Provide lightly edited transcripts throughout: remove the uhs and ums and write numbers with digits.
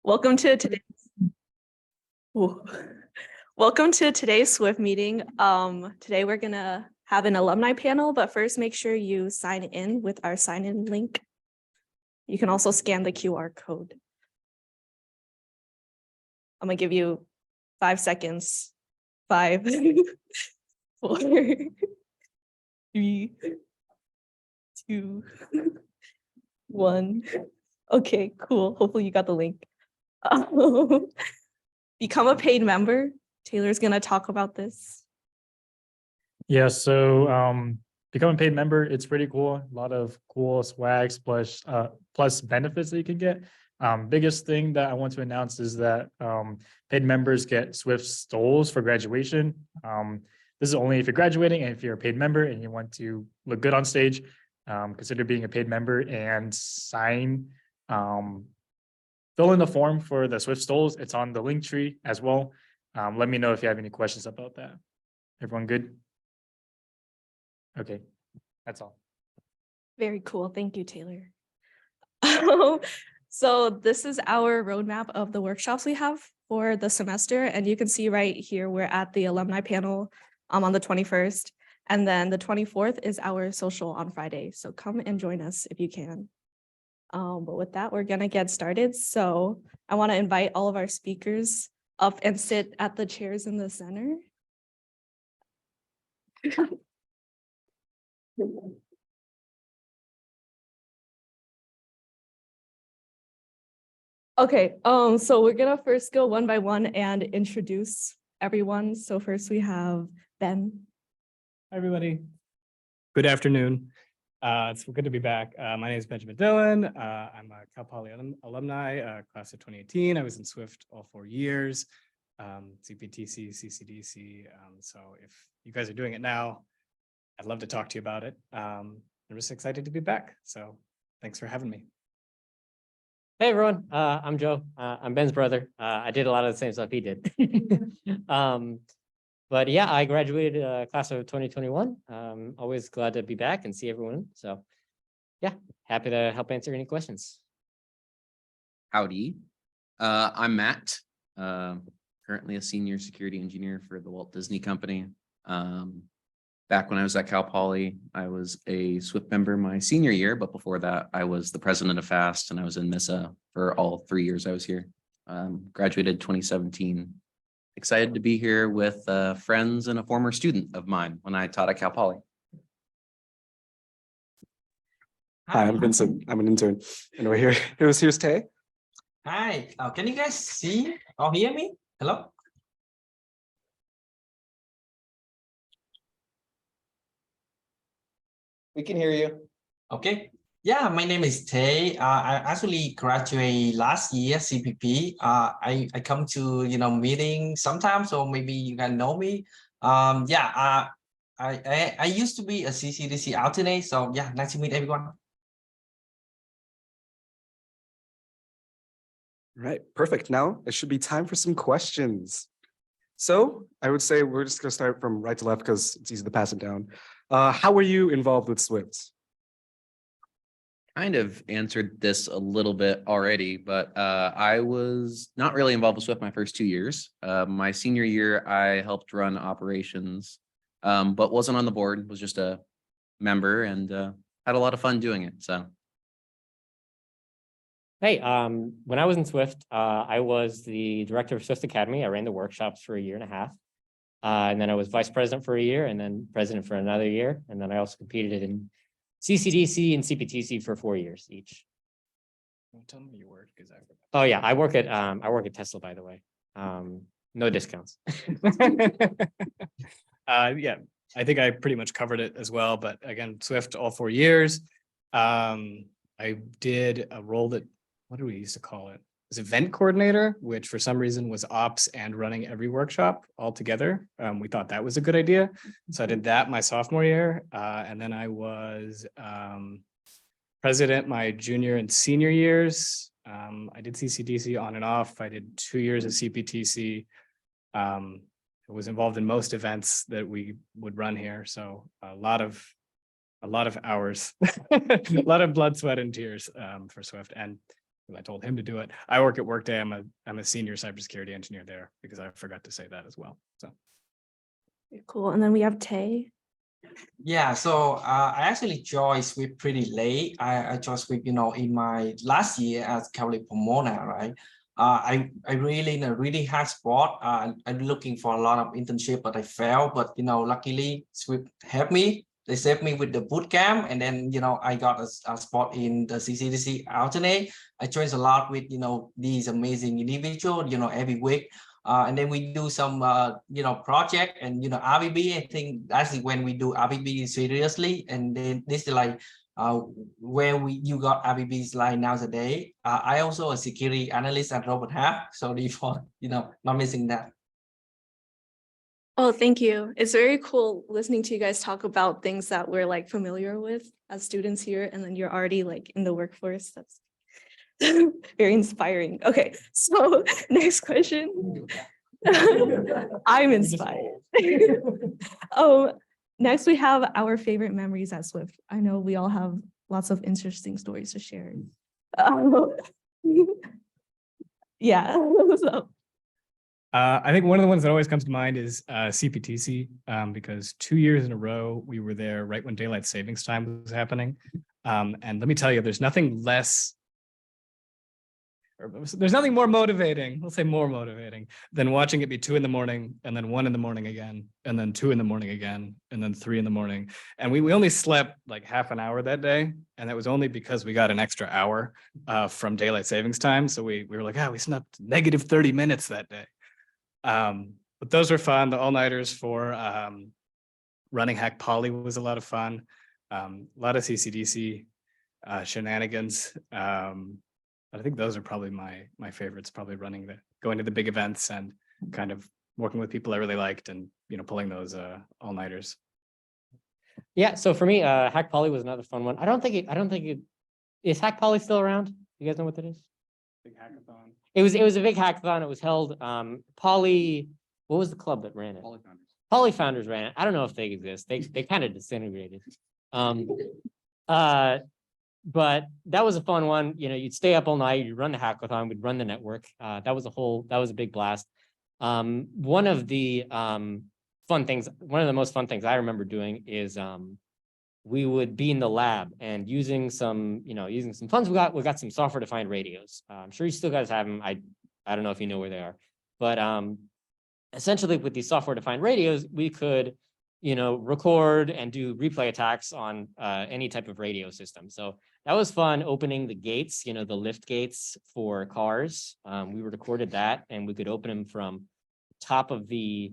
Welcome to today's Welcome to today's SWIFT meeting. Today we're gonna have an alumni panel, but first make sure you sign in with our sign-in link. You can also scan the QR code. I'm gonna give you 5 seconds. 5, 4, 3, 2, 1. Okay, cool. Hopefully you got the link. Become a paid member. Taylor's gonna talk about this. Yeah, so become a paid member, it's pretty cool. A lot of cool swags plus benefits that you can get. Biggest thing that I want to announce is that paid members get Swift stoles for graduation. This is only if you're graduating, and if you're a paid member and you want to look good on stage, consider being a paid member and fill in the form for the Swift stoles. It's on the link tree as well. Let me know if you have any questions about that. Everyone good? Okay, that's all. Very cool. Thank you, Taylor. So this is our roadmap of the workshops we have for the semester. And you can see right here, we're at the alumni panel on the 21st. And then the 24th is our social on Friday. So come and join us if you can. But with that, we're gonna get started. So I want to invite all of our speakers up and sit at the chairs in the center. Okay, so we're gonna first go one by one and introduce everyone. So first we have Ben. Hi, everybody. Good afternoon. It's good to be back. My name is Benjamin Dillon. I'm a Cal Poly alumni, class of 2018. I was in Swift all 4 years, CPTC, CCDC. So if you guys are doing it now, I'd love to talk to you about it. I'm just excited to be back. So thanks for having me. Hey everyone, I'm Joe. I'm Ben's brother. I did a lot of the same stuff he did. But yeah, I graduated class of 2021. Always glad to be back and see everyone. So yeah, happy to help answer any questions. Howdy, I'm Matt, currently a senior security engineer for the Walt Disney Company. Back when I was at Cal Poly, I was a Swift member my senior year, but before that, I was the president of FAST and I was in MISA for all 3 years I was here. Graduated 2017. Excited to be here with friends and a former student of mine when I taught at Cal Poly. Hi, I'm Vincent. I'm an intern. And we're here. Here's Tay. Hi, can you guys see or hear me? Hello? We can hear you. Okay. Yeah, my name is Tay. I actually graduated last year, CPP. I come to, meeting sometimes, or maybe you can know me. I used to be a CCDC alternate. So yeah, nice to meet everyone. Right, perfect. Now it should be time for some questions. So I would say we're just gonna start from right to left because it's easy to pass it down. How were you involved with Swift? Kind of answered this a little bit already, but I was not really involved with Swift my first 2 years. My senior year, I helped run operations, but wasn't on the board, was just a member and had a lot of fun doing it. So. Hey, when I was in Swift, I was the director of Swift Academy. I ran the workshops for 1.5 years. And then I was vice president for 1 year and then president for another year. And then I also competed in CCDC and CPTC for 4 years each. Tell me you work because I forgot. Oh yeah, I work at Tesla, by the way. No discounts. Yeah, I think I pretty much covered it as well. But again, Swift all 4 years. I did a role that, what do we used to call it? It was event coordinator, which for some reason was ops and running every workshop all together. We thought that was a good idea. So I did that my sophomore year. And then I was president my junior and senior years. I did CCDC on and off. I did 2 years of CPTC. I was involved in most events that we would run here. So a lot of hours, a lot of blood, sweat, and tears for Swift. And I told him to do it. I work at Workday. I'm a senior cybersecurity engineer there because I forgot to say that as well. So Cool. And then we have Tay. Yeah, so I actually joined Swift pretty late. I joined Swift, in my last year as Cali Pomona, right? I really in a really hard spot. I'm looking for a lot of internship, but I failed. But luckily Swift helped me. They saved me with the boot camp, and then I got a spot in the CCDC alternate. I joined a lot with these amazing individuals. Every week. And then we do some, project and, RBB. I think that's when we do RBB seriously. And then this is like where you got RBBs like nowadays. I also a security analyst at Robert Half. So therefore, not missing that. Oh, thank you. It's very cool listening to you guys talk about things that we're like familiar with as students here, and then you're already like in the workforce. That's very inspiring. Okay, so next question. I'm inspired. Next we have our favorite memories at Swift. I know we all have lots of interesting stories to share. Yeah. So. I think one of the ones that always comes to mind is CPTC, because 2 years in a row we were there right when daylight savings time was happening. And let me tell you, there's nothing more motivating, we'll say more motivating, than watching it be 2 a.m. and then 1 a.m. again, and then 2 a.m. again, and then 3 a.m. And we only slept like half an hour that day. And that was only because we got an extra hour from daylight savings time. So we were like, we slept negative 30 minutes that day. But those were fun. The all-nighters for running Hack Poly was a lot of fun. A lot of CCDC shenanigans. I think those are probably my favorites, probably going to the big events and kind of working with people I really liked and, pulling those all-nighters. Yeah, so for me, Hack Poly was another fun one. I don't think it is Hack Poly still around? You guys know what that is? Big hackathon. It was a big hackathon. It was held, Poly, what was the club that ran it? Poly Founders ran it. I don't know if they exist. They kind of disintegrated. But that was a fun one. You'd stay up all night, you'd run the hackathon, we'd run the network. That was a big blast. One of the most fun things I remember doing is we would be in the lab and using some funds we got some software-defined radios. I'm sure you still guys have them. I don't know if you know where they are, but essentially with these software-defined radios, we could record and do replay attacks on any type of radio system. So that was fun, opening the gates, the lift gates for cars. We recorded that, and we could open them from top of the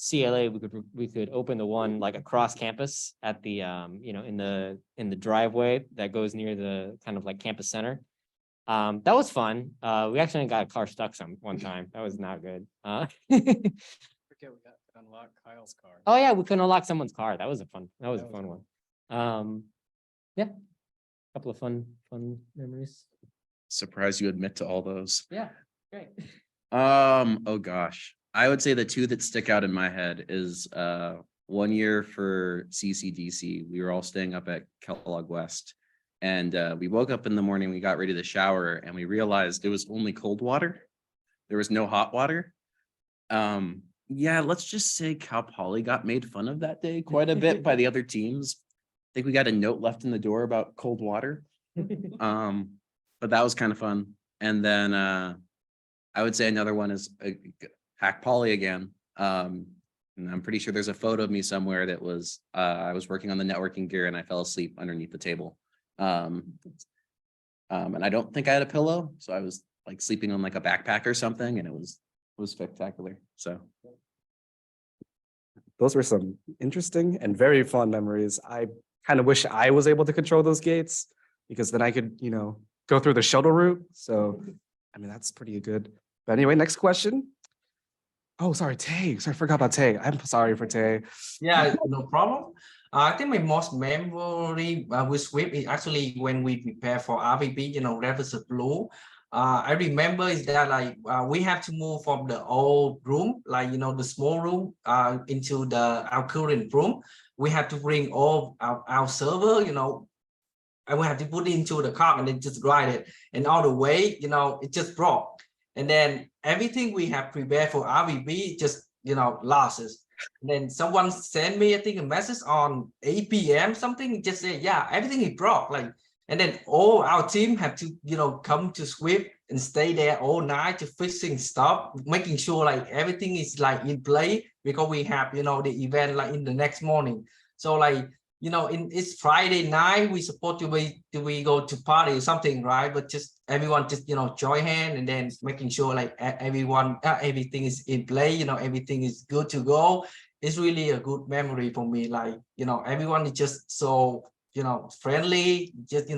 CLA. We could open the one like across campus at the in the driveway that goes near the kind of like campus center. That was fun. We actually got a car stuck one time. That was not good. Forget we got to unlock Kyle's car. Oh yeah, we couldn't unlock someone's car. That was a fun one. Yeah, a couple of fun memories. Surprised you admit to all those. Yeah, great. Oh gosh. I would say the two that stick out in my head is 1 year for CCDC. We were all staying up at Kellogg West, and we woke up in the morning, we got ready to shower, and we realized it was only cold water. There was no hot water. Yeah, let's just say Cal Poly got made fun of that day quite a bit by the other teams. I think we got a note left in the door about cold water. But that was kind of fun. And then I would say another one is Hack Poly again. And I'm pretty sure there's a photo of me somewhere that was I was working on the networking gear and I fell asleep underneath the table. And I don't think I had a pillow, so I was like sleeping on like a backpack or something, and it was spectacular. So those were some interesting and very fun memories. I kind of wish I was able to control those gates, because then I could, go through the shuttle route. So, I mean, that's pretty good. But anyway, next question. Oh, sorry, Tay. Sorry, I forgot about Tay. I'm sorry for Tay. Yeah, no problem. I think my most memory with Swift is actually when we prepare for RBB, Reverse Blue. I remember is that like we have to move from the old room, like the small room, into our current room. We have to bring all our server, I will have to put it into the car and then just ride it. And all the way, it just broke. And then everything we have prepared for RVB just, losses. And then someone sent me, I think, a message on 8 p.m. something, just say, yeah, everything is broke. Like, and then all our team have to, come to Swift and stay there all night to fixing stuff, making sure like everything is like in play, because we have, the event like in the next morning. So like, it's Friday night, we supposed to we go to party or something, right? But just everyone just, join hand and then making sure like everyone, everything is in play, everything is good to go. It's really a good memory for me. Like, everyone is just so, friendly, just,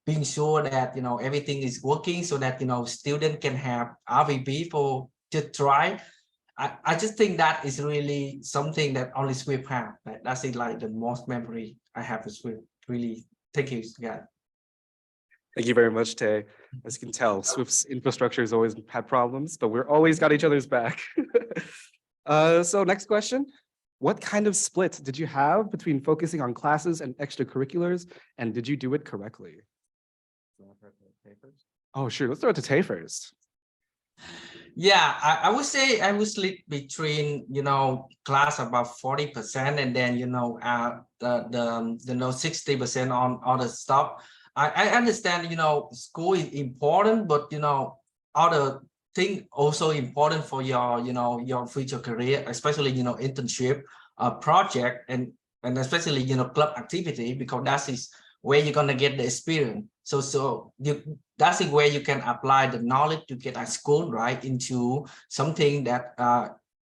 being sure that, everything is working so that, student can have RVP for to try. I just think that is really something that only Swift have. That's it, like the most memory I have with Swift. Really, thank you, guys. Thank you very much, Tay. As you can tell, Swift's infrastructure has always had problems, but we're always got each other's back. So next question. What kind of split did you have between focusing on classes and extracurriculars, and did you do it correctly? Oh, sure. Let's throw it to Tay first. Yeah, I would say I would split between, class about 40%, and then, the 60% on other stuff. I understand, school is important, but, other thing also important for your, your future career, especially, internship, project, and especially, club activity, because that is where you're gonna get the experience. So that's where you can apply the knowledge you get at school, right, into something that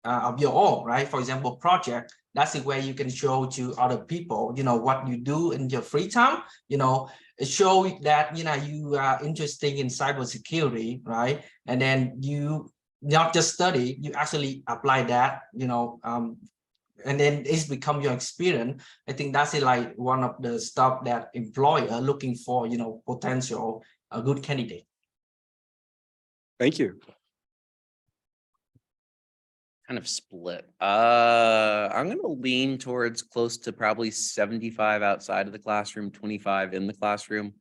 of your own, right? For example, project. That's where you can show to other people, what you do in your free time. Show that you are interested in cybersecurity, right? And then you not just study, you actually apply that, and then it's become your experience. I think that's like one of the stuff that employer looking for, potential a good candidate. Thank you. Kind of split. I'm gonna lean towards close to probably 75 outside of the classroom, 25 in the classroom.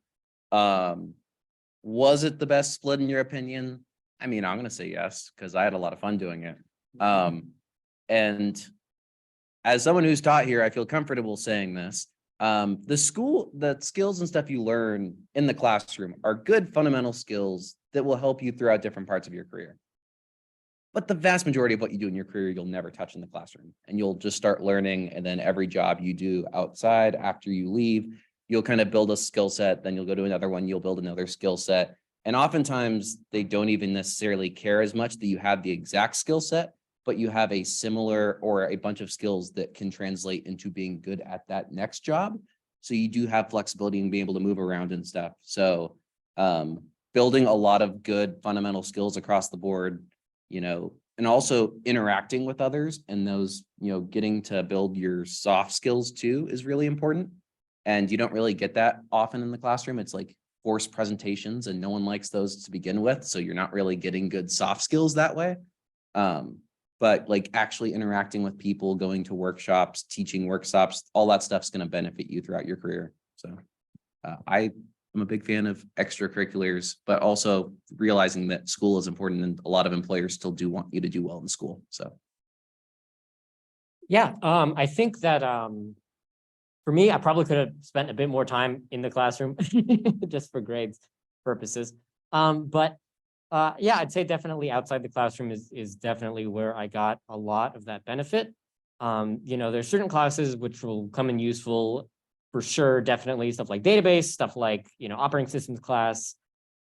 Was it the best split in your opinion? I mean, I'm gonna say yes, because I had a lot of fun doing it. And as someone who's taught here, I feel comfortable saying this. The skills and stuff you learn in the classroom are good fundamental skills that will help you throughout different parts of your career. But the vast majority of what you do in your career, you'll never touch in the classroom, and you'll just start learning. And then every job you do outside after you leave, you'll kind of build a skill set. Then you'll go to another one, you'll build another skill set. And oftentimes they don't even necessarily care as much that you have the exact skill set, but you have a similar or a bunch of skills that can translate into being good at that next job. So you do have flexibility and being able to move around and stuff. So building a lot of good fundamental skills across the board, and also interacting with others, and those, getting to build your soft skills too is really important. And you don't really get that often in the classroom. It's like forced presentations, and no one likes those to begin with. So you're not really getting good soft skills that way. But like actually interacting with people, going to workshops, teaching workshops, all that stuff's going to benefit you throughout your career. So I'm a big fan of extracurriculars, but also realizing that school is important, and a lot of employers still do want you to do well in school. So. Yeah, I think that for me, I probably could have spent a bit more time in the classroom just for grades purposes. But yeah, I'd say definitely outside the classroom is definitely where I got a lot of that benefit. There's certain classes which will come in useful for sure, definitely stuff like database, stuff like, operating systems class,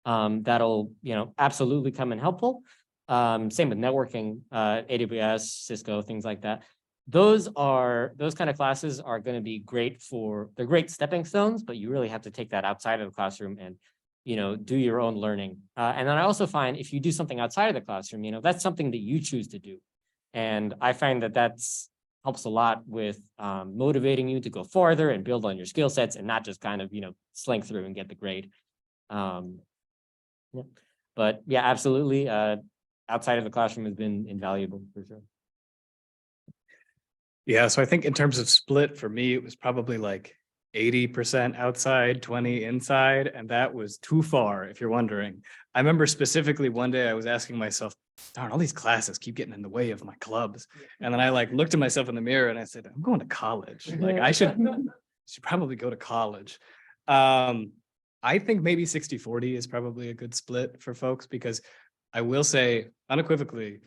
that'll, absolutely come in helpful. Same with networking, AWS, Cisco, things like that. Those kind of classes are going to be great they're great stepping stones, but you really have to take that outside of the classroom and do your own learning. And then I also find if you do something outside of the classroom, that's something that you choose to do. And I find that helps a lot with motivating you to go farther and build on your skill sets, and not just kind of, slink through and get the grade. Yeah. But yeah, absolutely. Outside of the classroom has been invaluable for sure. Yeah, so I think in terms of split, for me, it was probably like 80% outside, 20 inside, and that was too far, if you're wondering. I remember specifically one day I was asking myself, darn, all these classes keep getting in the way of my clubs. And then I like looked at myself in the mirror and I said, I'm going to college. Like I should probably go to college. I think maybe 60-40 is probably a good split for folks, because I will say unequivocally,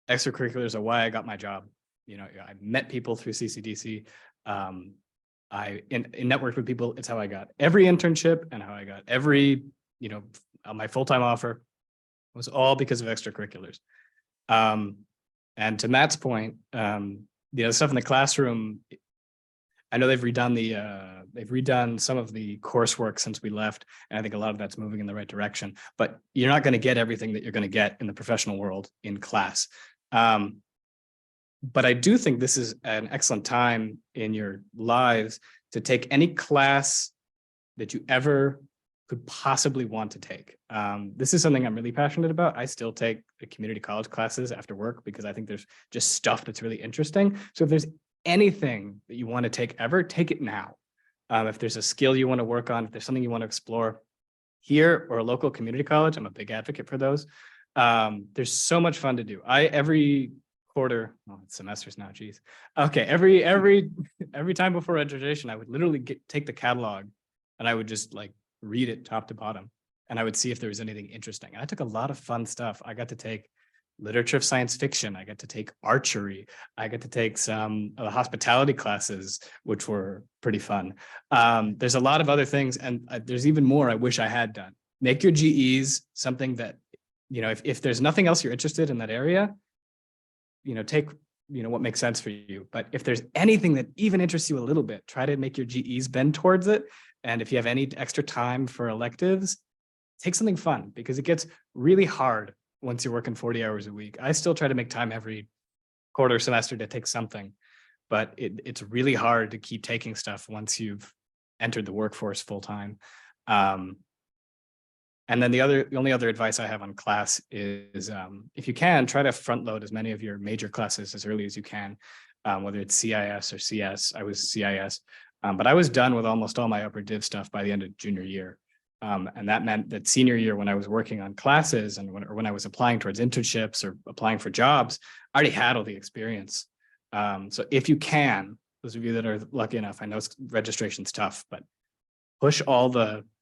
extracurriculars are why I got my job. You know, I met people through CCDC. I networked with people. It's how I got every internship and how I got every, you know, my full-time offer was all because of extracurriculars. And to Matt's point, the stuff in the classroom, I know they've redone some of the coursework since we left, and I think a lot of that's moving in the right direction. But you're not going to get everything that you're going to get in the professional world in class. But I do think this is an excellent time in your lives to take any class that you ever could possibly want to take. This is something I'm really passionate about. I still take the community college classes after work because I think there's just stuff that's really interesting. So if there's anything that you want to take ever, take it now. If there's a skill you want to work on, if there's something you want to explore here or a local community college, I'm a big advocate for those. There's so much fun to do. Every quarter, well, it's semesters now, geez. Okay, every time before registration, I would literally take the catalog and I would just like read it top to bottom, and I would see if there was anything interesting. And I took a lot of fun stuff. I got to take literature of science fiction. I got to take archery. I got to take some of the hospitality classes, which were pretty fun. There's a lot of other things, and there's even more I wish I had done. Make your GEs something that, you know, if there's nothing else you're interested in that area, you know, take, you know, what makes sense for you. But if there's anything that even interests you a little bit, try to make your GEs bend towards it. And if you have any extra time for electives, take something fun, because it gets really hard once you're working 40 hours a week. I still try to make time every quarter semester to take something, but it's really hard to keep taking stuff once you've entered the workforce full time. And then the only other advice I have on class is if you can, try to front load as many of your major classes as early as you can, whether it's CIS or CS. I was CIS, but I was done with almost all my upper div stuff by the end of junior year. And that meant that senior year, when I was working on classes and when I was applying towards internships or applying for jobs, I already had all the experience. So if you can, those of you that are lucky enough, I know registration's tough, but push all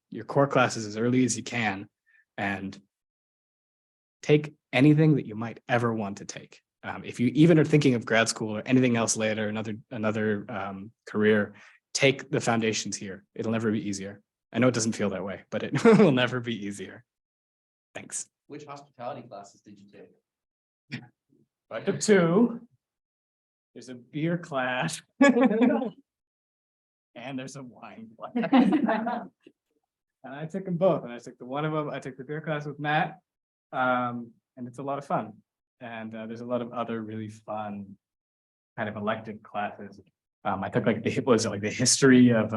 your core classes as early as you can and take anything that you might ever want to take. If you even are thinking of grad school or anything else later, another career, take the foundations here. It'll never be easier. I know it doesn't feel that way, but it will never be easier. Thanks. Which hospitality classes did you take? I took 2. There's a beer class. And there's a wine class. And I took them both. And I took I took the beer class with Matt. And it's a lot of fun. And there's a lot of other really fun kind of elective classes. I took like the history of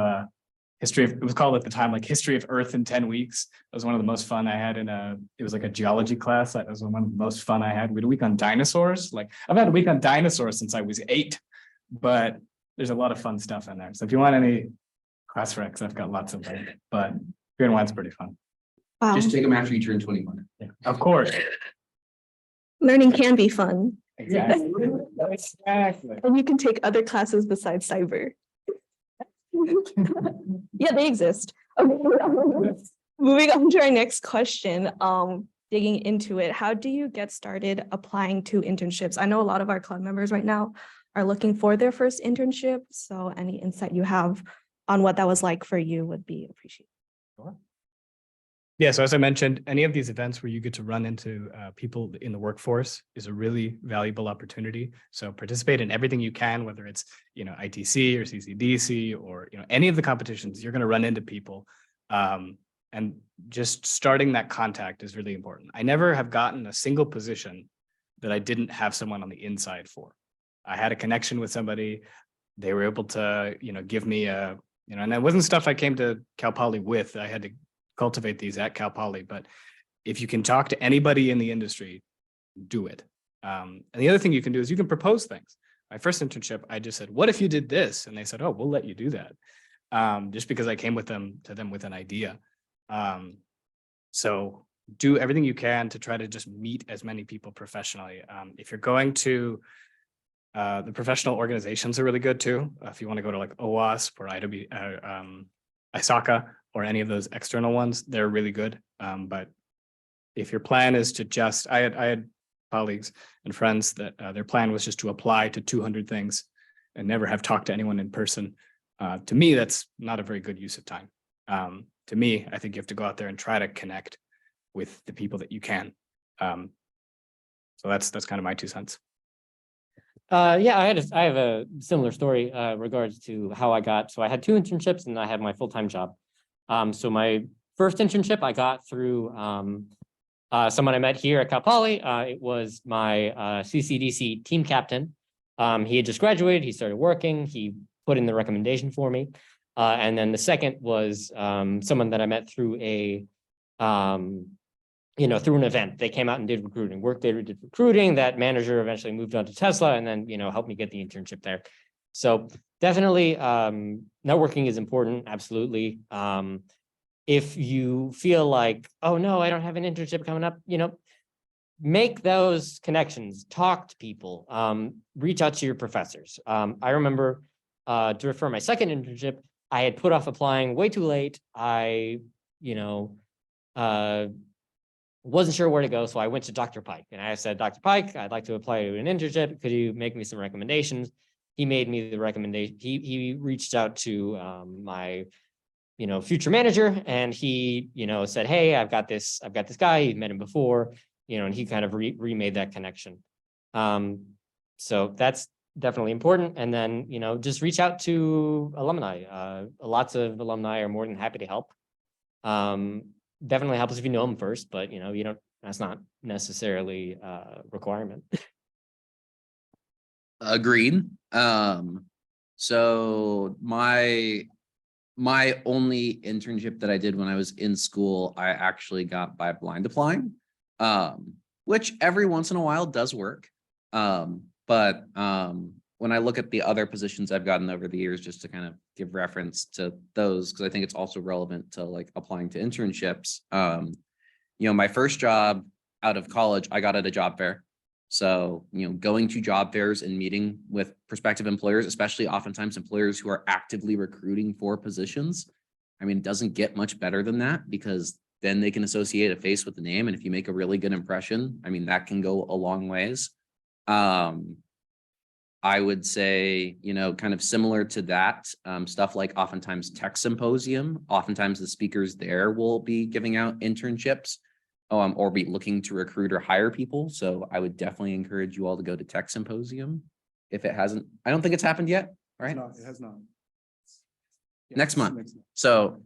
it was called at the time like history of Earth in 10 weeks. It was one of the most fun I had it was like a geology class. That was one of the most fun I had. We had a week on dinosaurs. Like I've had a week on dinosaurs since I was 8, but there's a lot of fun stuff in there. So if you want any class recs, I've got lots of them, but beer and wine's pretty fun. Just take them after you turn 21. Yeah, of course. Learning can be fun. Exactly. Exactly. And you can take other classes besides cyber. Yeah, they exist. Okay. Moving on to our next question, digging into it, how do you get started applying to internships? I know a lot of our club members right now are looking for their first internship, so any insight you have on what that was like for you would be appreciated. Sure. Yeah, so as I mentioned, any of these events where you get to run into people in the workforce is a really valuable opportunity. So participate in everything you can, whether it's, you know, ITC or CCDC or, you know, any of the competitions, you're going to run into people. And just starting that contact is really important. I never have gotten a single position that I didn't have someone on the inside for. I had a connection with somebody. They were able to, you know, give me and it wasn't stuff I came to Cal Poly with. I had to cultivate these at Cal Poly, but if you can talk to anybody in the industry, do it. And the other thing you can do is you can propose things. My first internship, I just said, what if you did this? And they said, oh, we'll let you do that. just because I came with them with an idea. So do everything you can to try to just meet as many people professionally. If you're going to the professional organizations are really good too. If you want to go to like OWASP or ISACA or any of those external ones, they're really good. But if your plan is to just, I had colleagues and friends that their plan was just to apply to 200 things and never have talked to anyone in person. To me, that's not a very good use of time. To me, I think you have to go out there and try to connect with the people that you can. So that's kind of my 2 cents. Yeah, I have a similar story regards to how I got. So I had 2 internships and I had my full-time job. So my first internship I got through someone I met here at Cal Poly. It was my CCDC team captain. He had just graduated. He started working. He put in the recommendation for me. And then the second was someone that I met through through an event. They came out and did recruiting. Workday did recruiting. That manager eventually moved on to Tesla and then, helped me get the internship there. So definitely networking is important. Absolutely. If you feel like, oh no, I don't have an internship coming up, make those connections, talk to people, reach out to your professors. I remember for my second internship, I had put off applying way too late. I, wasn't sure where to go. So I went to Dr. Pike and I said, Dr. Pike, I'd like to apply to an internship. Could you make me some recommendations? He made me the recommendation. He reached out to my, future manager and he, said, hey, I've got this guy, you've met him before, and he kind of remade that connection. So that's definitely important. And then, just reach out to alumni. Lots of alumni are more than happy to help. Definitely helps if you know them first, but that's not necessarily a requirement. Agreed. So my only internship that I did when I was in school, I actually got by blind applying, which every once in a while does work. But when I look at the other positions I've gotten over the years, just to kind of give reference to those, because I think it's also relevant to like applying to internships. My first job out of college, I got at a job fair. So, going to job fairs and meeting with prospective employers, especially oftentimes employers who are actively recruiting for positions. It doesn't get much better than that because then they can associate a face with the name. And if you make a really good impression, that can go a long ways. I would say, kind of similar to that, stuff like oftentimes tech symposium, oftentimes the speakers there will be giving out internships or be looking to recruit or hire people. So I would definitely encourage you all to go to tech symposium if it hasn't. I don't think it's happened yet, right? No, it has not. Next month. So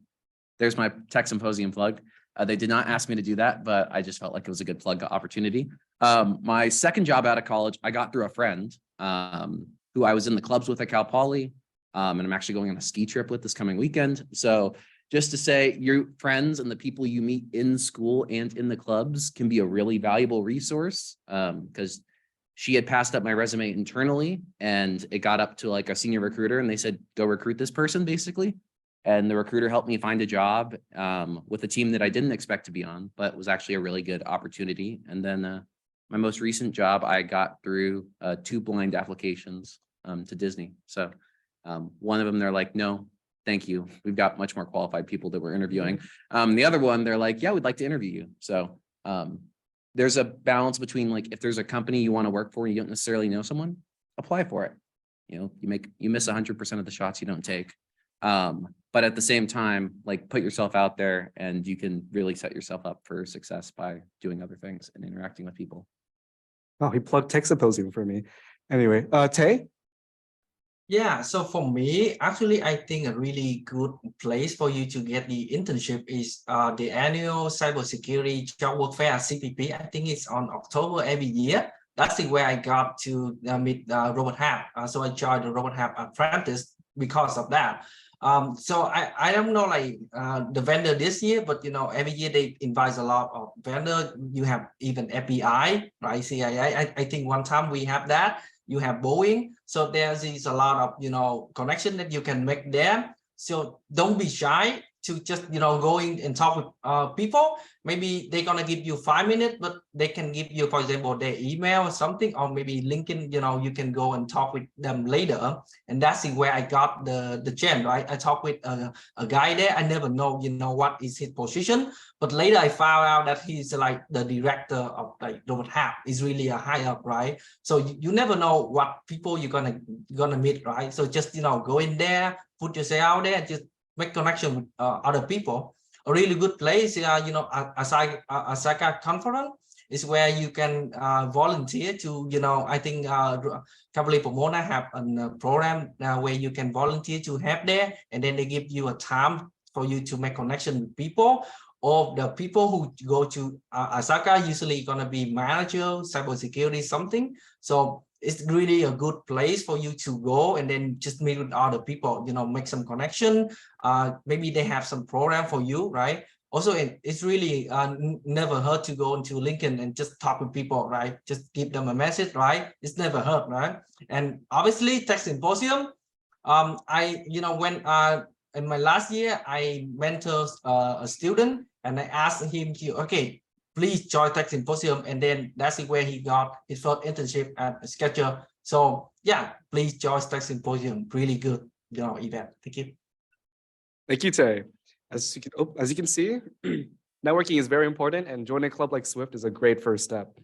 there's my tech symposium plug. They did not ask me to do that, but I just felt like it was a good plug opportunity. My second job out of college, I got through a friend who I was in the clubs with at Cal Poly. And I'm actually going on a ski trip with this coming weekend. So just to say, your friends and the people you meet in school and in the clubs can be a really valuable resource because she had passed up my resume internally and it got up to like a senior recruiter and they said, go recruit this person basically. And the recruiter helped me find a job with a team that I didn't expect to be on, but was actually a really good opportunity. And then my most recent job, I got through 2 blind applications to Disney. So one of them, they're like, no, thank you. We've got much more qualified people that we're interviewing. The other one, they're like, yeah, we'd like to interview you. So there's a balance between like, if there's a company you want to work for, you don't necessarily know someone, apply for it. You miss 100% of the shots you don't take. But at the same time, like put yourself out there and you can really set yourself up for success by doing other things and interacting with people. Oh, he plugged tech symposium for me. Anyway, Tay? Yeah, so for me, actually, I think a really good place for you to get the internship is the annual cybersecurity job work fair at CPP. I think it's on October every year. That's the way I got to meet Robert Half. So I joined the Robert Half apprentice because of that. So I don't know like the vendor this year, but every year they invite a lot of vendor. You have even FBI, right? CIA. I think one time we have that. You have Boeing. So there's a lot of connection that you can make there. So don't be shy to just, you know, go in and talk with people. Maybe they're gonna give you 5 minutes, but they can give you, for example, their email or something, or maybe LinkedIn, you know, you can go and talk with them later. And that's where I got the gem, right? I talked with a guy there. I never know, you know, what is his position, but later I found out that he's like the director of like Robot Hub. Is really a high up, right? So you never know what people you're gonna meet, right? So just, you know, go in there, put yourself out there, and just make connection with other people. A really good place, you know, Osaka conference is where you can volunteer to, you know, I think Cavalry Pomona have a program where you can volunteer to help there, and then they give you a time for you to make connection with people. Or the people who go to Osaka usually gonna be manager, cybersecurity, something. So it's really a good place for you to go and then just meet with other people, you know, make some connection. Maybe they have some program for you, right? Also, it's really never hurt to go into LinkedIn and just talk with people, right? Just give them a message, right? It's never hurt, right? And obviously, Tech Symposium. You know, when in my last year, I mentored a student, and I asked him to, okay, please join Tech Symposium, and then that's where he got his first internship at Sketcher. So yeah, please join Tech Symposium. Really good, you know, event. Thank you. Thank you, Tay. As you can see, networking is very important, and joining a club like Swift is a great first step.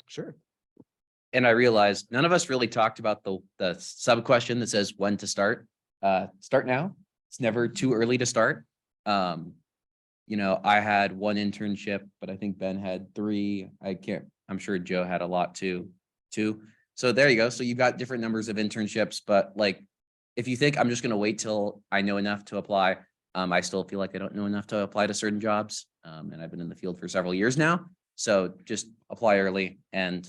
Sure. And I realized none of us really talked about the sub question that says when to start. Start now. It's never too early to start. You know, I had 1 internship, but I think Ben had 3. I'm sure Joe had a lot too. So there you go. So you've got different numbers of internships, but like, if you think I'm just going to wait till I know enough to apply, I still feel like I don't know enough to apply to certain jobs. And I've been in the field for several years now. So just apply early, and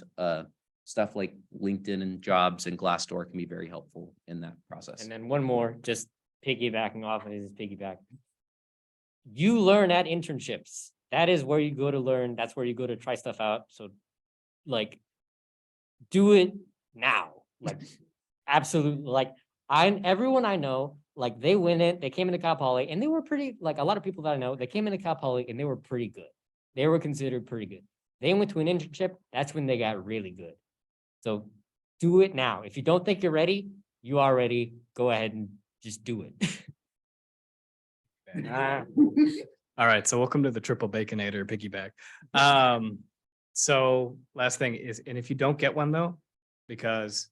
stuff like LinkedIn and jobs and Glassdoor can be very helpful in that process. And then one more, just piggybacking off of his piggyback. You learn at internships. That is where you go to learn. That's where you go to try stuff out. So like, do it now. Like, absolutely. Like, everyone I know, like they came into Cal Poly and they were pretty, like a lot of people that I know, they came into Cal Poly and they were pretty good. They were considered pretty good. They went to an internship. That's when they got really good. So do it now. If you don't think you're ready, you are ready. Go ahead and just do it. All right, so welcome to the triple baconator piggyback. So last thing is, and if you don't get one though, because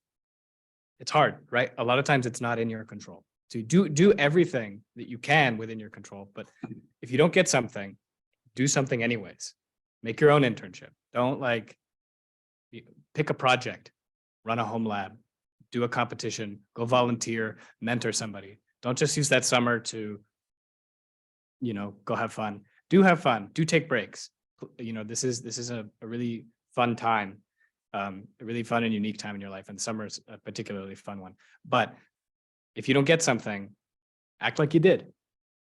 it's hard, right? A lot of times it's not in your control. So do everything that you can within your control. But if you don't get something, do something anyways. Make your own internship. Don't like pick a project, run a home lab, do a competition, go volunteer, mentor somebody. Don't just use that summer to, you know, go have fun. Do have fun. Do take breaks. You know, this is a really fun time, a really fun and unique time in your life. And summer is a particularly fun one. But if you don't get something, act like you did.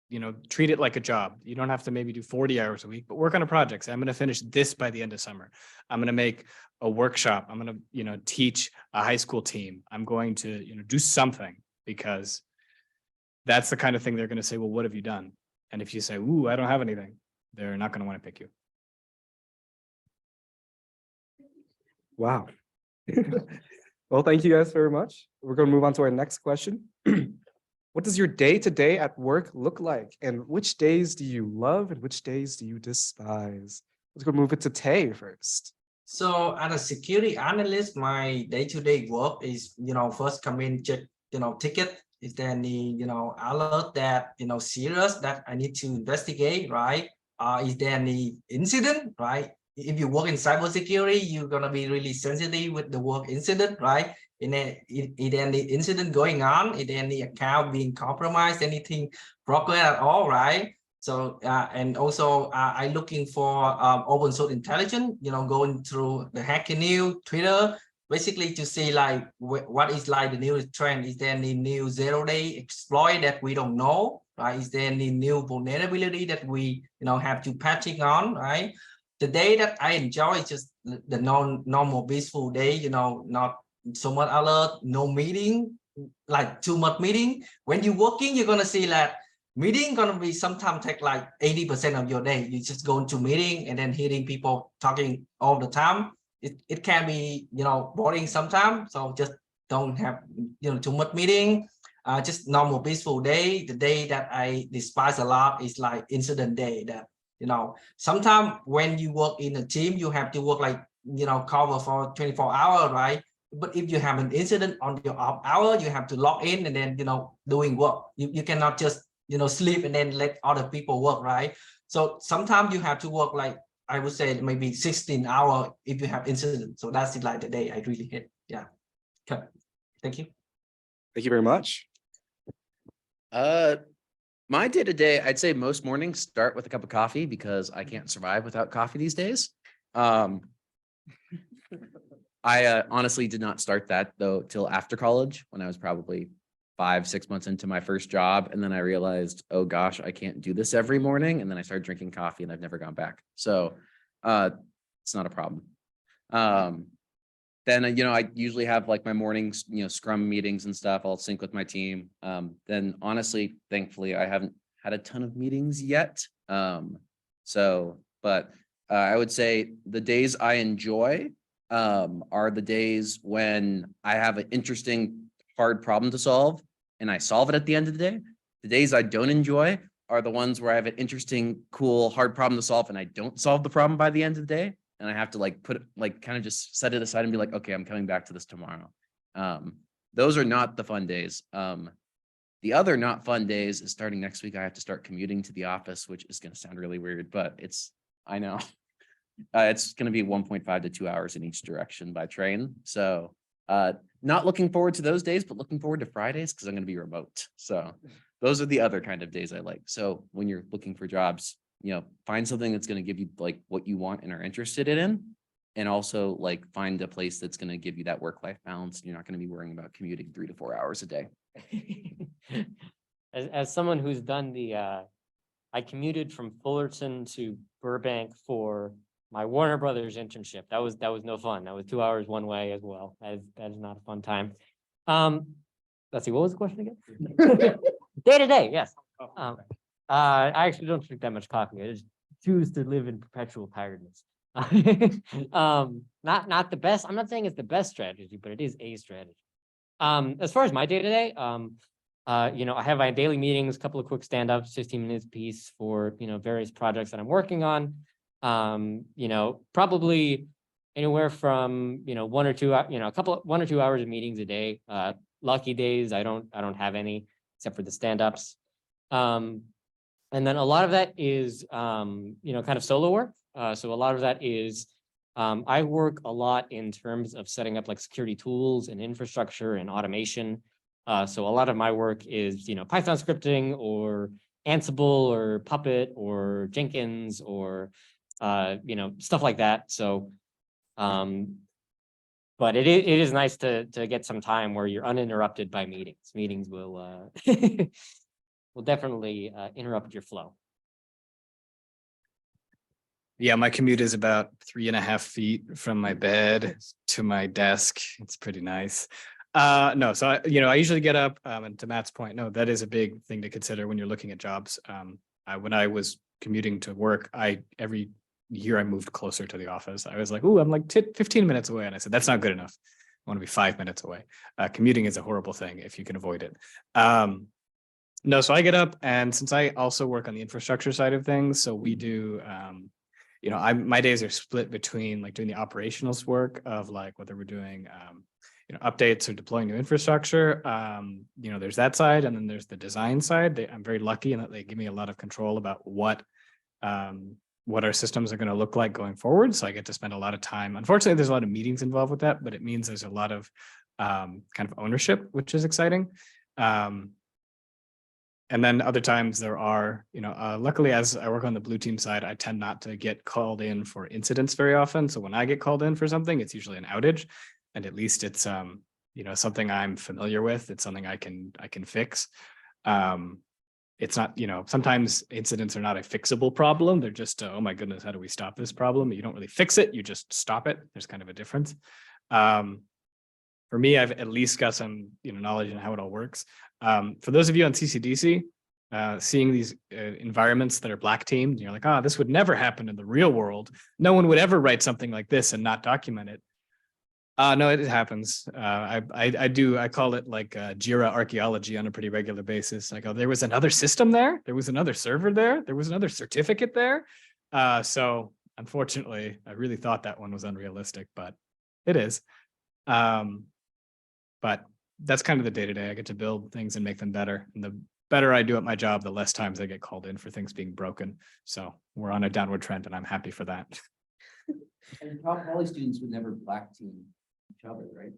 You know, treat it like a job. You don't have to maybe do 40 hours a week, but work on a project. Say, I'm going to finish this by the end of summer. I'm going to make a workshop. I'm going to, you know, teach a high school team. I'm going to, you know, do something, because that's the kind of thing they're going to say, well, what have you done? And if you say, ooh, I don't have anything, they're not going to want to pick you. Wow. Well, thank you guys very much. We're going to move on to our next question. What does your day-to-day at work look like? And which days do you love and which days do you despise? Let's go move it to Tay first. So as a security analyst, my day-to-day work is, you know, first come in, check, you know, ticket. Is there any, you know, alert that, you know, serious that I need to investigate, right? Is there any incident, right? If you work in cybersecurity, you're going to be really sensitive with the work incident, right? Is there any incident going on? Is there any account being compromised? Anything broken at all, right? So, and also I'm looking for open source intelligence, you know, going through the Hacker News, Twitter, basically to see like what is like the newest trend. Is there any new zero-day exploit that we don't know, right? Is there any new vulnerability that we, you know, have to patching on, right? The day that I enjoy is just the normal peaceful day, you know, not so much alert, no meeting, like too much meeting. When you're working, you're gonna see that meeting gonna be sometimes take like 80% of your day. You just go into meeting and then hearing people talking all the time. It can be, you know, boring sometimes. So just don't have, you know, too much meeting. Just normal peaceful day. The day that I despise a lot is like incident day. That, you know, sometimes when you work in a team, you have to work like, you know, cover for 24 hours, right? But if you have an incident on your off hour, you have to log in and then, you know, doing work. You cannot just, you know, sleep and then let other people work, right? So sometimes you have to work like, I would say maybe 16 hours if you have incident. So that's it, like the day I really hate. Yeah. Okay. Thank you. Thank you very much. My day to day, I'd say most mornings start with a cup of coffee because I can't survive without coffee these days. I honestly did not start that though till after college, when I was probably 5-6 months into my first job. And then I realized, oh gosh, I can't do this every morning. And then I started drinking coffee and I've never gone back. So it's not a problem. Then, you know, I usually have like my mornings, you know, scrum meetings and stuff. I'll sync with my team. Then honestly, thankfully, I haven't had a ton of meetings yet. But I would say the days I enjoy are the days when I have an interesting, hard problem to solve and I solve it at the end of the day. The days I don't enjoy are the ones where I have an interesting, cool, hard problem to solve and I don't solve the problem by the end of the day. And I have to like put it, like kind of just set it aside and be like, okay, I'm coming back to this tomorrow. Those are not the fun days. The other not fun days is starting next week. I have to start commuting to the office, which is going to sound really weird, but I know. It's going to be 1.5 to 2 hours in each direction by train. So not looking forward to those days, but looking forward to Fridays because I'm going to be remote. So those are the other kind of days I like. So when you're looking for jobs, you know, find something that's going to give you like what you want and are interested in. And also like find a place that's going to give you that work-life balance. You're not going to be worrying about commuting 3 to 4 hours a day. As someone who's done I commuted from Fullerton to Burbank for my Warner Brothers internship. That was no fun. That was 2 hours one way as well. That is not a fun time. Let's see, what was the question again? Day to day, yes. I actually don't drink that much coffee. I just choose to live in perpetual tiredness. Not the best. I'm not saying it's the best strategy, but it is a strategy. As far as my day to day, you know, I have my daily meetings, a couple of quick stand-ups, 15 minutes piece for, you know, various projects that I'm working on. You know, probably anywhere from, you know, 1 or 2, you know, 1 or 2 hours of meetings a day. Lucky days, I don't have any except for the stand-ups. And then a lot of that is, you know, kind of solo work. So a lot of that is, I work a lot in terms of setting up like security tools and infrastructure and automation. So a lot of my work is, you know, Python scripting or Ansible or Puppet or Jenkins or, you know, stuff like that. So, but it is nice to get some time where you're uninterrupted by meetings. Meetings will will definitely interrupt your flow. Yeah, my commute is about 3.5 feet from my bed to my desk. It's pretty nice. No, so I usually get up, and to Matt's point, no, that is a big thing to consider when you're looking at jobs. When I was commuting to work, every year I moved closer to the office. I was like, "Ooh, I'm like 15 minutes away," and I said, "That's not good enough. I want to be 5 minutes away." Commuting is a horrible thing if you can avoid it. No, so I get up, and since I also work on the infrastructure side of things, so we do, you know, my days are split between like doing the operationals work of like whether we're doing, you know, updates or deploying new infrastructure. You know, there's that side, and then there's the design side. I'm very lucky in that they give me a lot of control about what our systems are going to look like going forward. So I get to spend a lot of time. Unfortunately, there's a lot of meetings involved with that, but it means there's a lot of kind of ownership, which is exciting. And then other times there are, you know, luckily as I work on the blue team side, I tend not to get called in for incidents very often. So when I get called in for something, it's usually an outage, and at least it's, you know, something I'm familiar with. It's something I can fix. It's not, you know, sometimes incidents are not a fixable problem. They're just, oh my goodness, how do we stop this problem? You don't really fix it. You just stop it. There's kind of a difference. for me, I've at least got some, knowledge in how it all works. For those of you on CCDC, seeing these environments that are black teamed, you're like, oh, this would never happen in the real world. No one would ever write something like this and not document it. No, it happens. I call it like JIRA archaeology on a pretty regular basis. I go, there was another system there. There was another server there. There was another certificate there. So unfortunately, I really thought that one was unrealistic, but it is. But that's kind of the day-to-day. I get to build things and make them better. And the better I do at my job, the less times I get called in for things being broken. So we're on a downward trend and I'm happy for that. And Cal Poly students would never black team each other, right?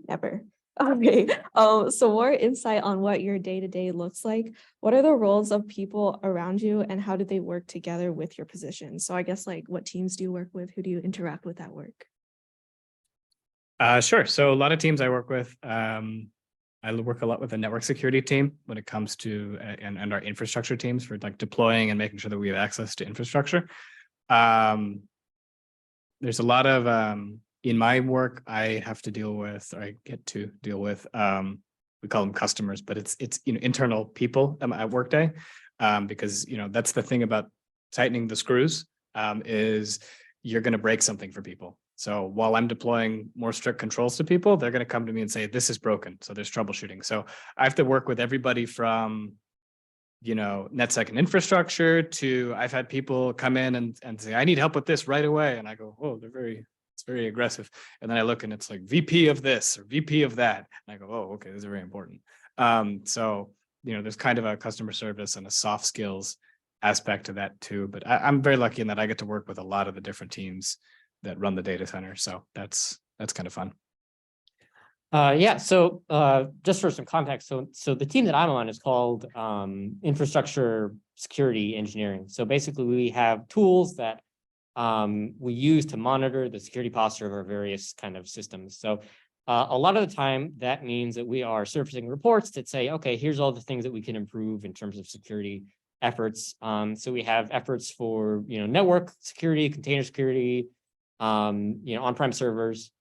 Never. Okay. So more insight on what your day-to-day looks like. What are the roles of people around you and how do they work together with your position? So I guess like what teams do you work with? Who do you interact with at work? Sure. So a lot of teams I work with. I work a lot with the network security team when it comes to and our infrastructure teams for like deploying and making sure that we have access to infrastructure. There's a lot of in my work I have to deal with, or I get to deal with. We call them customers, but it's internal people at Workday, because that's the thing about tightening the screws, is you're going to break something for people. So while I'm deploying more strict controls to people, they're going to come to me and say, this is broken. So there's troubleshooting. So I have to work with everybody from, NetSec and infrastructure to I've had people come in and say, I need help with this right away. And I go, oh, it's very aggressive. And then I look and it's like VP of this or VP of that. And I go, oh, okay, this is very important. So, there's kind of a customer service and a soft skills aspect to that too. But I'm very lucky in that I get to work with a lot of the different teams that run the data center. So that's kind of fun. Yeah, so just for some context, so the team that I'm on is called Infrastructure Security Engineering. So basically we have tools that we use to monitor the security posture of our various kind of systems. So a lot of the time that means that we are surfacing reports that say, okay, here's all the things that we can improve in terms of security efforts. So we have efforts for, network security, container security, on-prem servers.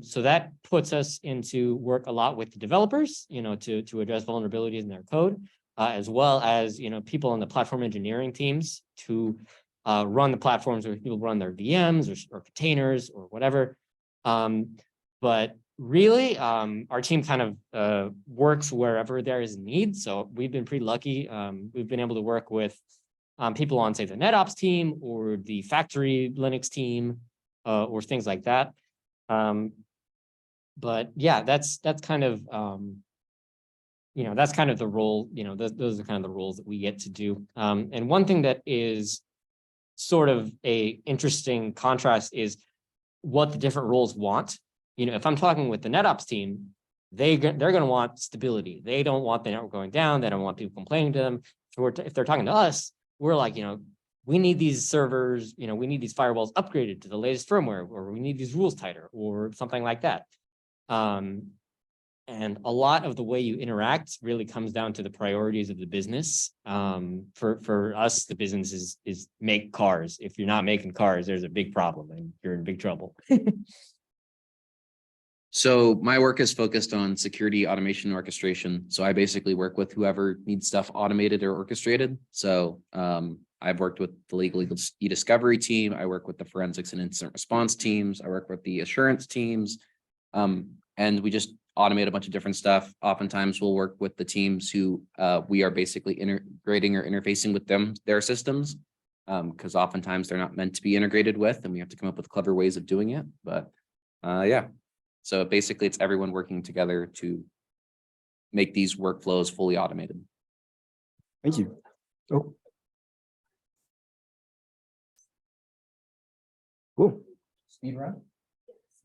So that puts us into work a lot with the developers, to address vulnerabilities in their code, as well as, people on the platform engineering teams to run the platforms where people run their VMs or containers or whatever. But really, our team kind of works wherever there is need. So we've been pretty lucky. We've been able to work with people on, say, the NetOps team or the factory Linux team, or things like that. But yeah, that's kind of, that's kind of the role, those are kind of the roles that we get to do. And one thing that is sort of a interesting contrast is what the different roles want. If I'm talking with the NetOps team, they're going to want stability. They don't want the network going down. They don't want people complaining to them. If they're talking to us, we're like, we need these servers, we need these firewalls upgraded to the latest firmware, or we need these rules tighter, or something like that. And a lot of the way you interact really comes down to the priorities of the business. For us, the business is make cars. If you're not making cars, there's a big problem and you're in big trouble. So my work is focused on security, automation, and orchestration. So I basically work with whoever needs stuff automated or orchestrated. So I've worked with the legal e-discovery team. I work with the forensics and incident response teams. I work with the assurance teams. And we just automate a bunch of different stuff. Oftentimes we'll work with the teams who we are basically integrating or interfacing with their systems, because oftentimes they're not meant to be integrated with, and we have to come up with clever ways of doing it. But yeah, so basically it's everyone working together to make these workflows fully automated. Thank you. Oh. Cool. Speed run?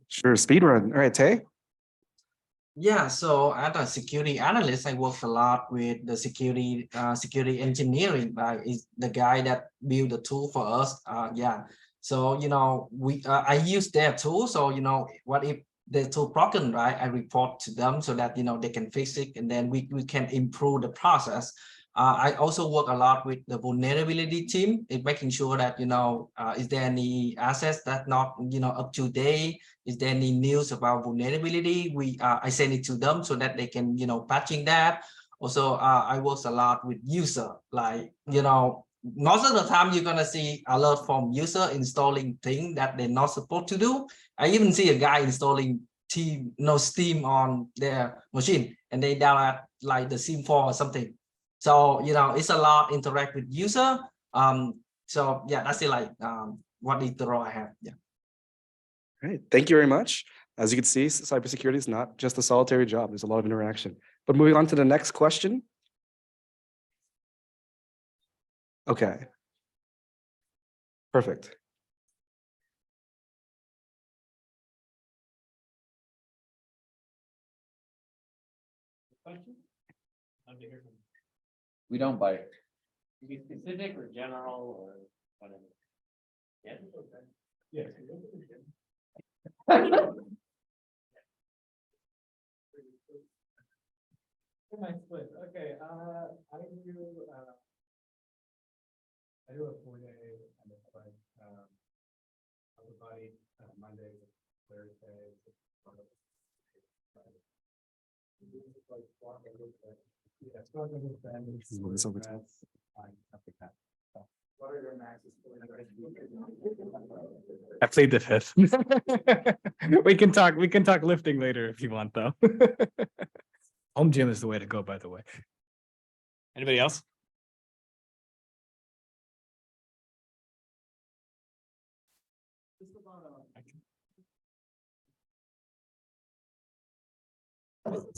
Sure, speed run. All right, Tay. Yeah, so as a security analyst, I work a lot with the security engineering, right? Is the guy that build the tool for us. Yeah. So I use their tool. So what if the tool broken, right? I report to them so that they can fix it, and then we can improve the process. I also work a lot with the vulnerability team in making sure that, is there any assets that not, up to date? Is there any news about vulnerability? I send it to them so that they can, patching that. Also, I work a lot with user, like, most of the time you're gonna see alert from user installing things that they're not supposed to do. I even see a guy installing Steam on their machine and they download like the Sim 4 or something. So, it's a lot interact with user. So yeah, that's it, like what the role I have. Yeah. Great, thank you very much. As you can see, cybersecurity is not just a solitary job. There's a lot of interaction. But moving on to the next question. Okay. Perfect. We don't bite. Be specific or general or whatever. Yeah. Yeah. Nice split. Okay, I do a 4-day kind of like upper body Monday, Thursday. Yeah, it's going with friends. This is what it's over time. Fine, stuff like that. So, what are your maxes for the rest of the week? I played the fifth. We can talk lifting later if you want, though. Home gym is the way to go, by the way. Anybody else?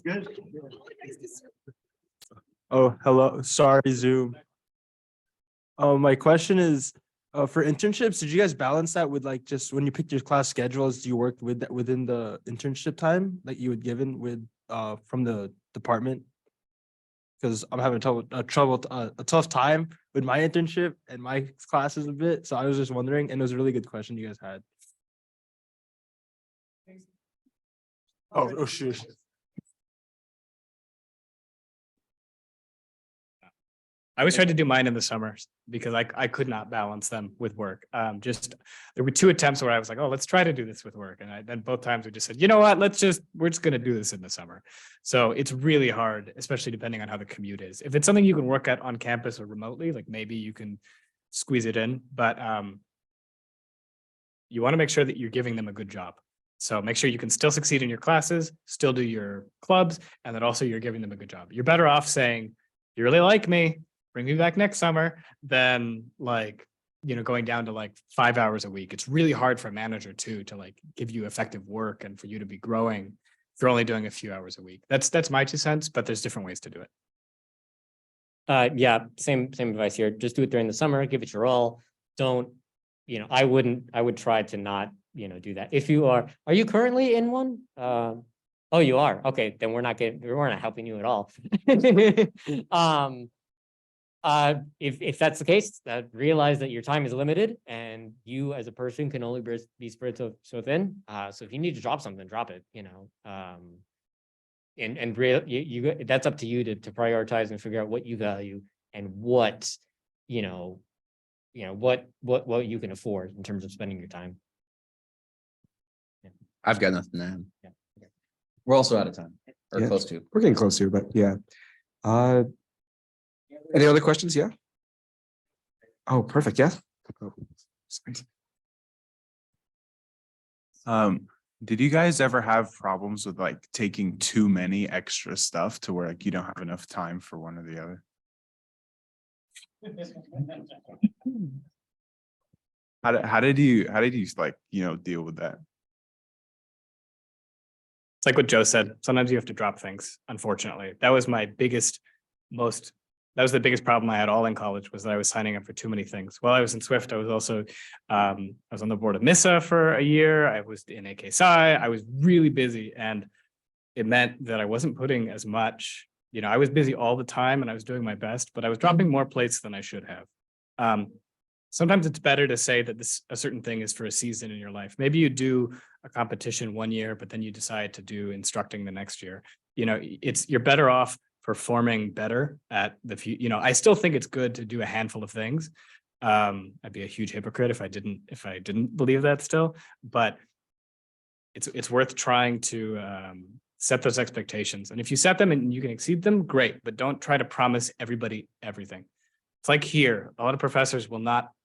Good. Oh, hello. Sorry, Zoom. My question is, for internships, did you guys balance that with like just when you picked your class schedules, do you work with that within the internship time that you would given with from the department? Because I'm having a tough time with my internship and my classes a bit. So I was just wondering, and it was a really good question you guys had. Oh shoot. I always tried to do mine in the summers because I could not balance them with work. There were 2 attempts where I was like, oh, let's try to do this with work. And then both times we just said, you know what, we're just going to do this in the summer. So it's really hard, especially depending on how the commute is. If it's something you can work at on campus or remotely, like maybe you can squeeze it in, but you want to make sure that you're giving them a good job. So make sure you can still succeed in your classes, still do your clubs, and that also you're giving them a good job. You're better off saying, you really like me, bring me back next summer, than like, going down to like 5 hours a week. It's really hard for a manager too, to like give you effective work and for you to be growing if you're only doing a few hours a week. That's my 2 cents, but there's different ways to do it. Yeah, same advice here. Just do it during the summer, give it your all. Don't, I would try to not, do that. If you are you currently in one? Oh, you are. Okay, then we're not helping you at all. If that's the case, realize that your time is limited and you as a person can only be spread so thin. So if you need to drop something, drop it, and that's up to you to prioritize and figure out what you value and what what you can afford in terms of spending your time. I've got nothing to add. Yeah. We're also out of time or Yeah. close to. We're getting close to, but yeah. Any other questions? Yeah. Oh, perfect. Yeah. Did you guys ever have problems with like taking too many extra stuff to where like you don't have enough time for one or the other? How did you like, deal with that? It's like what Joe said. Sometimes you have to drop things, unfortunately. That was my biggest, that was the biggest problem I had all in college, was that I was signing up for too many things. While I was in Swift, I was also, I was on the board of MISA for a year. I was in AKSI. I was really busy, and it meant that I wasn't putting as much, I was busy all the time and I was doing my best, but I was dropping more plates than I should have. Sometimes it's better to say that a certain thing is for a season in your life. Maybe you do a competition one year, but then you decide to do instructing the next year. You're better off performing better at the few, I still think it's good to do a handful of things. I'd be a huge hypocrite if I didn't believe that still, but it's worth trying to set those expectations. And if you set them and you can exceed them, great, but don't try to promise everybody everything. It's like here, a lot of professors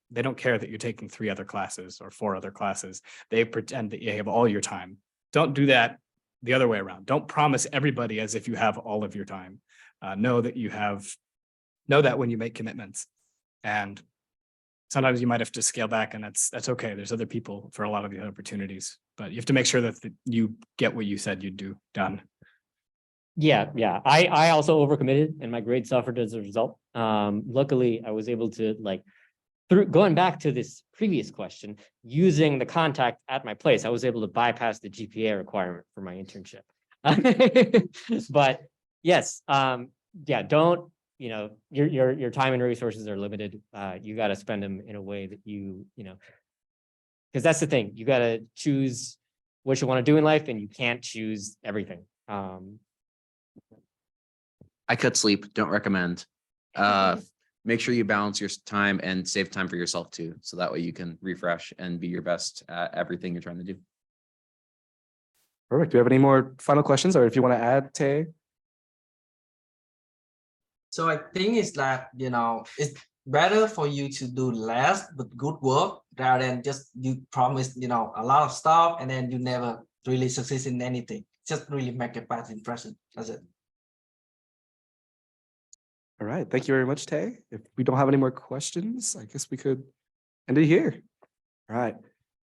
they don't care that you're taking 3 other classes or 4 other classes. They pretend that you have all your time. Don't do that the other way around. Don't promise everybody as if you have all of your time. Know that when you make commitments, and sometimes you might have to scale back, and that's okay. There's other people for a lot of the opportunities, but you have to make sure that you get what you said you'd do done. Yeah. I also overcommitted and my grades suffered as a result. Luckily, I was able to through going back to this previous question, using the contact at my place, I was able to bypass the GPA requirement for my internship. But yes, don't, your time and resources are limited. You got to spend them in a way that because that's the thing, you got to choose what you want to do in life, and you can't choose everything. I cut sleep, don't recommend. Make sure you balance your time and save time for yourself too. So that way you can refresh and be your best at everything you're trying to do. Perfect. Do you have any more final questions, or if you want to add, Tay? So I think it's like, it's better for you to do less but good work rather than just you promise, a lot of stuff and then you never really succeed in anything. Just really make a bad impression. That's it. All right. Thank you very much, Tay. If we don't have any more questions, I guess we could end it here. All right.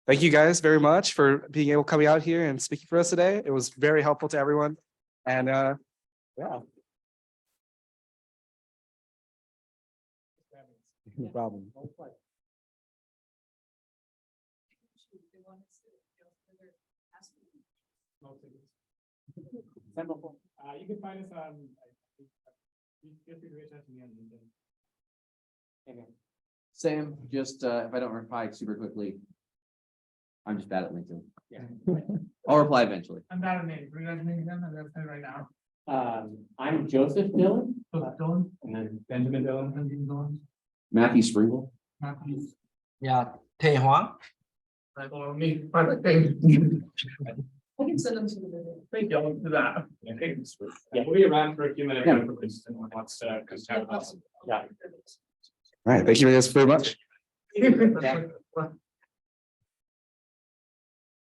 Thank you guys very much for being able to come out here and speaking for us today. It was very helpful to everyone. And yeah. No problem. You can find us on. Feel free to reach out to me on LinkedIn. Same, just if I don't reply super quickly, I'm just bad at LinkedIn. Yeah. I'll reply eventually. I'm bad at names. What are you guys' names again? I'm gonna say right now. I'm Joseph Dillon. Dylan. And then Benjamin Dillon. Matthew Springle. Matthew. Yeah, Tae Huang. I don't need private things. I can send them to the video. Thank you. I'll do that. Yeah, we'll be around for a few minutes. If anyone wants to chat with us. Yeah. All right. Thank you guys very much.